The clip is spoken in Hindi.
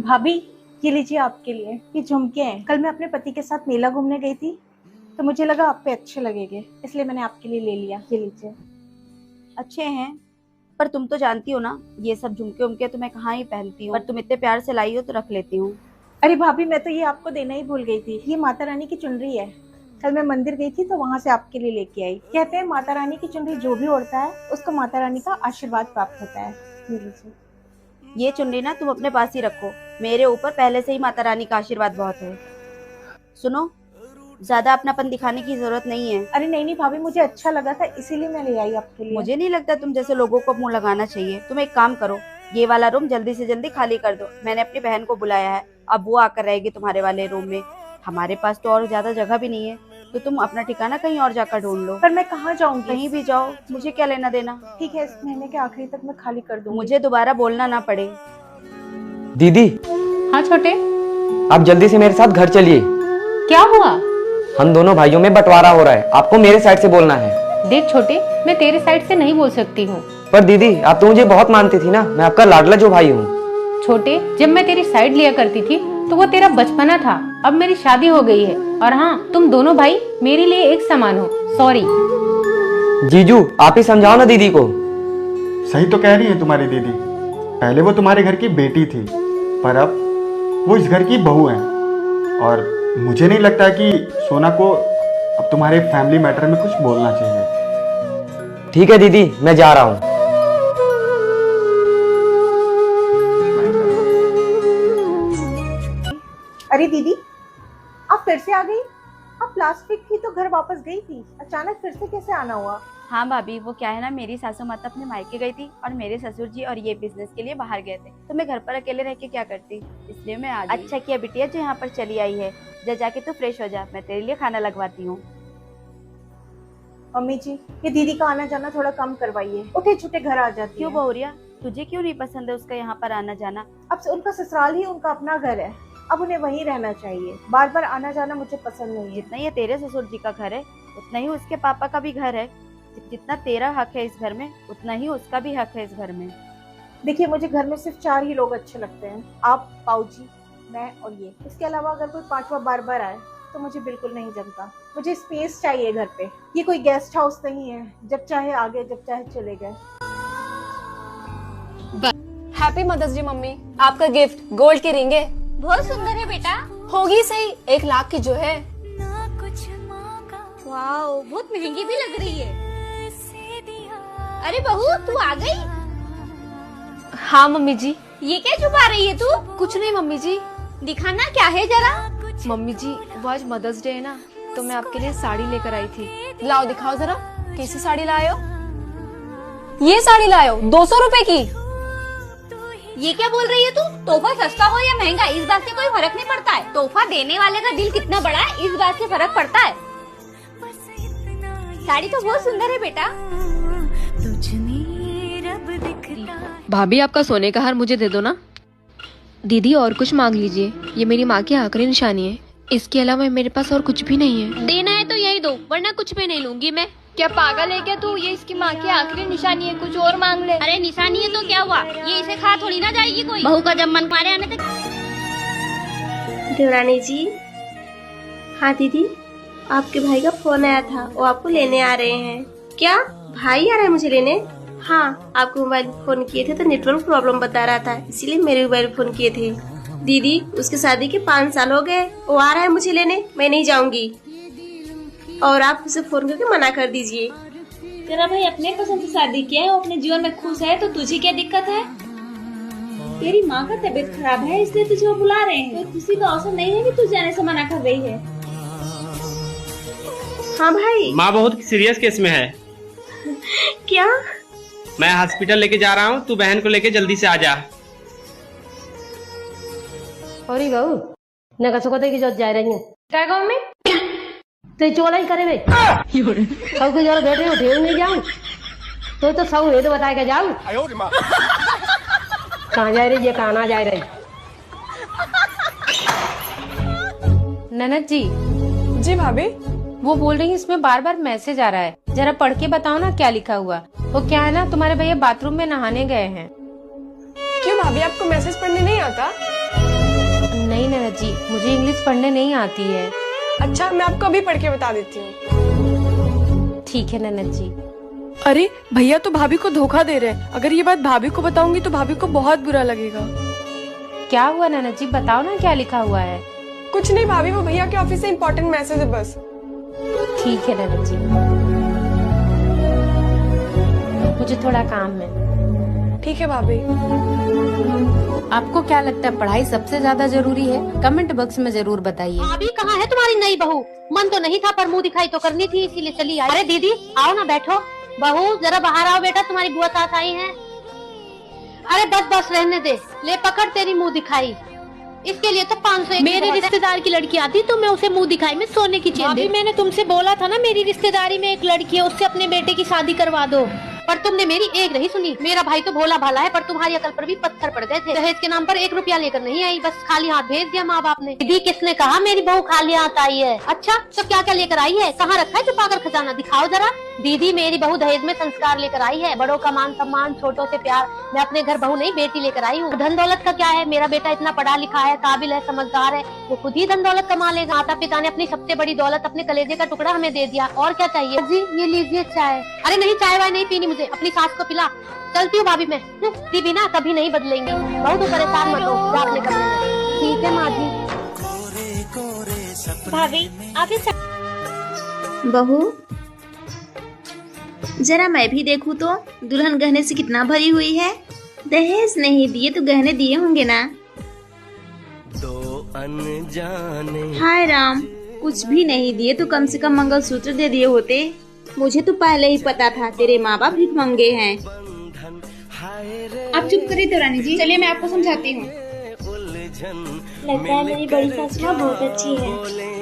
भाभी, ये लीजिए आपके लिए। ये झुमके हैं। कल मैं अपने पति के साथ मेला घूमने गई थी तो मुझे लगा आप पे अच्छे लगेंगे, इसलिए मैंने आपके लिए ले लिया। ये लीजिए। अच्छे हैं, पर तुम तो जानती हो ना ये सब झुमके उमके तो मैं कहाँ ही पहनती हूँ, पर तुम इतने प्यार से लाई हो तो रख लेती हूँ। अरे भाभी, मैं तो ये आपको देना ही भूल गई थी। ये माता रानी की चुनरी है। कल मैं मंदिर गई थी तो वहां से आपके लिए लेके आई। कहते हैं माता रानी की चुनरी जो भी ओढ़ता है उसको माता रानी का आशीर्वाद प्राप्त होता है। ये लीजिए। ये चुनरी ना तुम अपने पास ही रखो, मेरे ऊपर पहले से ही माता रानी का आशीर्वाद बहुत है। सुनो, ज्यादा अपनापन दिखाने की जरूरत नहीं है। अरे नहीं भाभी, मुझे अच्छा लगा था इसीलिए मैं ले आई आपके लिए। मुझे नहीं लगता तुम जैसे लोगों को मुंह लगाना चाहिए। तुम एक काम करो, ये वाला रूम जल्दी से जल्दी खाली कर दो। मैंने अपनी बहन को बुलाया है, अब वो आकर रहेगी तुम्हारे वाले रूम में। हमारे पास तो और ज्यादा जगह भी नहीं है, तो तुम अपना ठिकाना कहीं और जाकर ढूंढ लो। पर मैं कहाँ जाऊंगी? कहीं भी जाओ, मुझे क्या लेना देना। ठीक है, इस महीने के आखिरी तक मैं खाली कर दूंगी। मुझे दोबारा बोलना ना पड़े। दीदी, हाँ छोटे, आप जल्दी से मेरे साथ घर चलिए। क्या हुआ? हम दोनों भाइयों में बंटवारा हो रहा है, आपको मेरे साइड से बोलना है। देख छोटे, मैं तेरे साइड से नहीं बोल सकती हूँ। पर दीदी, आप तो मुझे बहुत मानती थी ना, मैं आपका लाडला जो भाई हूँ। छोटे, जब मैं तेरी साइड लिया करती थी तो वो तेरा बचपना था। अब मेरी शादी हो गई है और हाँ, तुम दोनों भाई मेरे लिए एक समान हो। सॉरी। जीजू, आप ही समझाओ ना दीदी को। सही तो कह रही है तुम्हारी दीदी। पहले वो तुम्हारे घर की बेटी थी, पर अब वो इस घर की बहू है। और मुझे नहीं लगता कि सोना को अब तुम्हारे फैमिली मैटर में कुछ बोलना चाहिए। ठीक है दीदी, मैं जा रहा हूँ। अरे दीदी, आप फिर से आ गई? आप लास्ट वीक थी तो घर वापस गई थी, अचानक फिर से कैसे आना हुआ? हाँ भाभी, वो क्या है ना, मेरी सासू माता अपने मायके गई थी और मेरे ससुर जी और ये बिजनेस के लिए बाहर गए थे, तो मैं घर पर अकेले रह के क्या करती, इसलिए मैं आ गई। अच्छा किया बिटिया जो यहाँ पर चली आई है। जा जाके तू फ्रेश हो जा, मैं तेरे लिए खाना लगवाती हूँ। मम्मी जी, ये दीदी का आना जाना थोड़ा कम करवाइए, उठे छुटे घर आ जाती क्यों है। बहुरिया, तुझे क्यों नहीं पसंद है उसका यहाँ पर आना जाना? अब से उनका ससुराल ही उनका अपना घर है, अब उन्हें वहीं रहना चाहिए। बार बार आना जाना मुझे पसंद नहीं है। जितना ये तेरे ससुर जी का घर है उतना ही उसके पापा का भी घर है। जितना तेरा हक है इस घर में उतना ही उसका भी हक है इस घर में। देखिए, मुझे घर में सिर्फ 4 ही लोग अच्छे लगते हैं, आप, पाऊजी, मैं और ये। इसके अलावा अगर कोई 5वां बार बार आए तो मुझे बिल्कुल नहीं जमता। मुझे स्पेस चाहिए घर पे। ये कोई गेस्ट हाउस नहीं है, जब चाहे आ गए जब चाहे चले गए। Happy mother's day mummy. आपका गिफ्ट गोल्ड की रिंग है। बहुत सुंदर है बेटा। होगी सही 1 लाख की जो है। वाओ, बहुत महंगी भी लग रही है। अरे बहू, तू आ गई? हाँ मम्मी जी। ये क्या छुपा रही है तू? कुछ नहीं मम्मी जी। दिखाना क्या है जरा। मम्मी जी, वो आज मदर्स डे है ना, तो मैं आपके लिए साड़ी लेकर आई थी। लाओ दिखाओ जरा, कैसी साड़ी लाए हो? ये साड़ी लाए हो 200 रुपए की। ये क्या बोल रही है तू? तोहफा सस्ता हो या महंगा, इस बात से कोई फर्क नहीं पड़ता है। तोहफा देने वाले का दिल कितना बड़ा है, इस बात से फर्क पड़ता है। साड़ी तो बहुत सुंदर है बेटा। भाभी, आपका सोने का हार मुझे दे दो ना। दीदी और कुछ मांग लीजिए, ये मेरी माँ की आखिरी निशानी है। इसके अलावा मेरे पास और कुछ भी नहीं है। देना है तो यही दो, वरना कुछ भी नहीं लूंगी मैं। क्या पागल है क्या तू? ये इसकी माँ की आखिरी निशानी है, कुछ और मांग ले। अरे निशानी है तो क्या हुआ, ये इसे खा थोड़ी ना जाएगी कोई। बहू का जब मन मारे आने तक। देवरानी जी। हाँ दीदी, आपके भाई का फोन आया था, वो आपको लेने आ रहे हैं। क्या भाई आ रहे हैं मुझे लेने? हाँ, आपको मोबाइल फोन किए थे तो नेटवर्क प्रॉब्लम बता रहा था, इसीलिए मेरे मोबाइल फोन किए थे। दीदी, उसके शादी के 5 साल हो गए, वो आ रहा है मुझे लेने, मैं नहीं जाऊंगी। और आप उसे फोन करके मना कर दीजिए। तेरा भाई अपने पसंद से शादी किया है, वो अपने जीवन में खुश है, तो तुझे क्या दिक्कत है? तेरी माँ का तबीयत खराब है इसलिए तुझे वो बुला रहे हैं। तो खुशी का अवसर नहीं है कि तू जाने से मना कर रही है। हाँ भाई। माँ बहुत सीरियस केस में है। क्या? मैं हॉस्पिटल लेके जा रहा हूँ, तू बहन को लेके जल्दी से आ जा। अरे बहू, न कसो कते की जो जा रही हूँ। क्या गाँव में? तो चोला ही करे वे। सब कुछ और बैठे उठे नहीं जाऊँ तो सब है तो बताए के जाऊँ। कहाँ जा रही है, कहाँ ना जा रही? ननद जी। जी भाभी। वो बोल रही है इसमें बार बार मैसेज आ रहा है, जरा पढ़ के बताओ ना क्या लिखा हुआ। वो क्या है ना, तुम्हारे भैया बाथरूम में नहाने गए हैं। क्यों भाभी, आपको मैसेज पढ़ने नहीं आता? नहीं ननद जी, मुझे इंग्लिश पढ़ने नहीं आती है। अच्छा, मैं आपको अभी पढ़ के बता देती हूँ। ठीक है ननद जी। अरे भैया तो भाभी को धोखा दे रहे हैं। अगर ये बात भाभी को बताऊंगी तो भाभी को बहुत बुरा लगेगा। क्या हुआ ननद जी, बताओ ना क्या लिखा हुआ है। कुछ नहीं भाभी, वो भैया के ऑफिस से इम्पोर्टेंट मैसेज है बस। ठीक है ननद जी, मुझे थोड़ा काम है। ठीक है भाभी। आपको क्या लगता है पढ़ाई सबसे ज्यादा जरूरी है? कमेंट बॉक्स में जरूर बताइए। अभी कहाँ है तुम्हारी नई बहू? मन तो नहीं था पर मुंह दिखाई तो करनी थी, इसीलिए चली आई। अरे दीदी आओ ना, बैठो। बहू जरा बाहर आओ बेटा, तुम्हारी बुआ सास आई है। अरे बस बस रहने दे, ले पकड़ तेरी मुंह दिखाई। इसके लिए तो 500 मेरे रिश्तेदार की लड़की आती तो मैं उसे मुंह दिखाई में सोने की चेन अभी मैंने तुमसे बोला था ना, मेरी रिश्तेदारी में एक लड़की है, उससे अपने बेटे की शादी करवा दो। पर तुमने मेरी एक नहीं सुनी। मेरा भाई तो भोला भाला है, पर तुम्हारी अकल पर भी पत्थर पड़ गए थे। दहेज के नाम पर 1 रुपया लेकर नहीं आई, बस खाली हाथ भेज दिया माँ बाप ने। दीदी किसने कहा मेरी बहू खाली हाथ आई है? अच्छा तो क्या क्या लेकर आई है? कहाँ रखा है छुपाकर खजाना? दिखाओ जरा। दीदी मेरी बहू दहेज में संस्कार लेकर आई है, बड़ों का मान सम्मान, छोटों से प्यार। मैं अपने घर बहू नहीं बेटी लेकर आई हूँ। धन दौलत का क्या है? मेरा बेटा इतना पढ़ा लिखा है, काबिल है, समझदार है, वो खुद ही धन दौलत कमा लेगा। माता पिता ने अपनी सबसे बड़ी दौलत, अपने कलेजे का टुकड़ा हमें दे दिया, और क्या चाहिए? जी ये लीजिए चाय। अरे नहीं, चाय वाय नहीं पीनी मुझे, अपनी सास को पिला। चलती हूँ भाभी मैं। दी बिना कभी नहीं बदलेंगे। बहुत परेशान मत हो, जा अपने कमरे में। ठीक है माँ जी। भाभी आप इस बहू जरा मैं भी देखूं तो, दुल्हन गहने से कितना भरी हुई है। दहेज नहीं दिए तो गहने दिए होंगे ना। हाय राम, कुछ भी नहीं दिए तो कम से कम मंगलसूत्र दे दिए होते। मुझे तो पहले ही पता था तेरे माँ बाप भिख मंगे हैं। आप चुप करिए तो रानी जी, चलिए मैं आपको समझाती हूँ। लगता है मेरी बड़ी सास माँ बहुत अच्छी है।